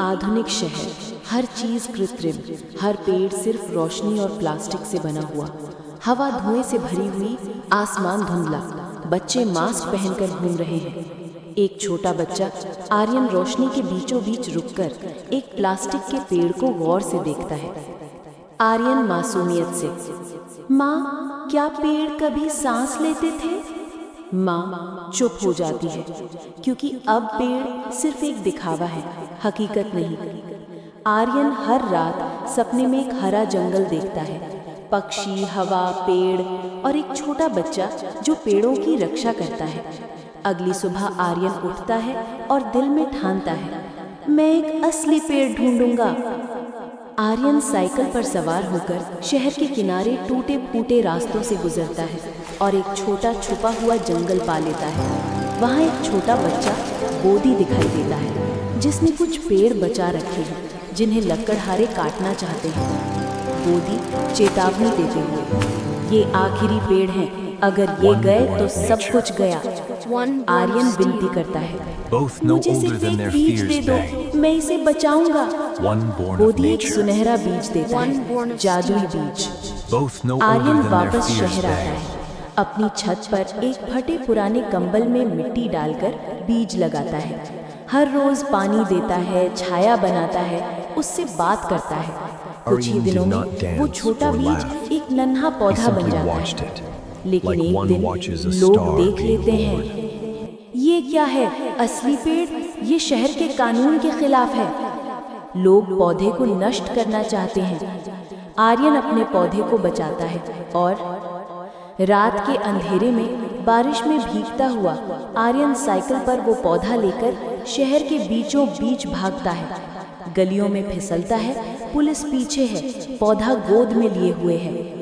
आधुनिक शहर, हर चीज कृत्रिम, हर पेड़ सिर्फ रोशनी और प्लास्टिक से बना हुआ, हवा धुएं से भरी हुई, आसमान धुंधला, बच्चे मास्क पहनकर घूम रहे हैं। एक छोटा बच्चा आर्यन रोशनी के बीचों बीच रुककर एक प्लास्टिक के पेड़ को गौर से देखता है। आर्यन मासूमियत से, माँ, क्या पेड़ कभी सांस लेते थे? माँ चुप हो जाती है, क्योंकि अब पेड़ सिर्फ एक दिखावा है, हकीकत नहीं। आर्यन हर रात सपने में एक हरा जंगल देखता है, पक्षी, हवा, पेड़ और एक छोटा बच्चा जो पेड़ों की रक्षा करता है। अगली सुबह आर्यन उठता है और दिल में ठानता है, मैं एक असली पेड़ ढूंढूंगा। आर्यन साइकिल पर सवार होकर शहर के किनारे टूटे फूटे रास्तों से गुजरता है और एक छोटा छुपा हुआ जंगल पा लेता है। वहाँ एक छोटा बच्चा बोदी दिखाई देता है, जिसने कुछ पेड़ बचा रखे हैं जिन्हें लकड़हारे काटना चाहते हैं। बोदी चेतावनी देते हुए, ये आखिरी पेड़ हैं, अगर ये गए तो सब कुछ गया। आर्यन विनती करता है, मुझे सिर्फ एक बीज दे दो, मैं इसे बचाऊंगा। बोदी एक सुनहरा बीज देता है, जादुई बीज। आर्यन वापस शहर आता है, अपनी छत पर एक फटे पुराने कंबल में मिट्टी डालकर बीज लगाता है। हर रोज पानी देता है, छाया बनाता है, उससे बात करता है। कुछ ही दिनों में वो छोटा बीज एक नन्हा पौधा बन जाता है। लेकिन एक दिन लोग देख लेते हैं, ये क्या है? असली पेड़? ये शहर के कानून के खिलाफ है। लोग पौधे को नष्ट करना चाहते हैं। आर्यन अपने पौधे को बचाता है और रात के अंधेरे में बारिश में भीगता हुआ आर्यन साइकिल पर वो पौधा लेकर शहर के बीचों बीच भागता है। गलियों में फिसलता है, पुलिस पीछे है, पौधा गोद में लिए हुए है।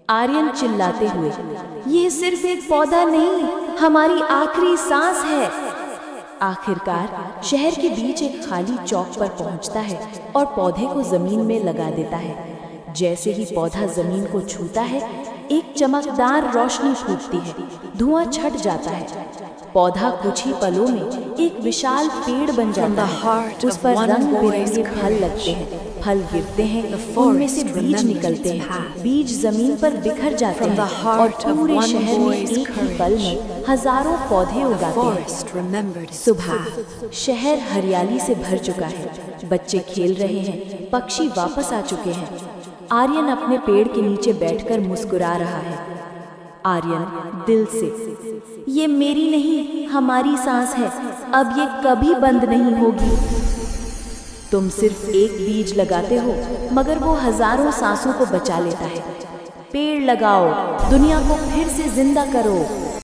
आर्यन चिल्लाते हुए, ये सिर्फ एक पौधा नहीं, हमारी आखिरी सांस है। आखिरकार शहर के बीच एक खाली चौक पर पहुंचता है और पौधे को जमीन में लगा देता है। जैसे ही पौधा जमीन को छूता है, एक चमकदार रोशनी फूटती है, धुआं छट जाता है। पौधा कुछ ही पलों में एक विशाल पेड़ बन जाता है। उस पर रंग बिरंगे फल लगते हैं, फल गिरते हैं, उनमें से बीज निकलते हैं। बीज जमीन पर बिखर जाते हैं और पूरे शहर में एक ही पल में हजारों पौधे उगाते हैं। सुबह, शहर हरियाली से भर चुका है, बच्चे खेल रहे हैं, पक्षी वापस आ चुके हैं। आर्यन अपने पेड़ के नीचे बैठकर मुस्कुरा रहा है। आर्यन दिल से, ये मेरी नहीं, हमारी सांस है, अब ये कभी बंद नहीं होगी। तुम सिर्फ एक बीज लगाते हो, मगर वो हजारों सांसों को बचा लेता है। पेड़ लगाओ, दुनिया को फिर से जिंदा करो।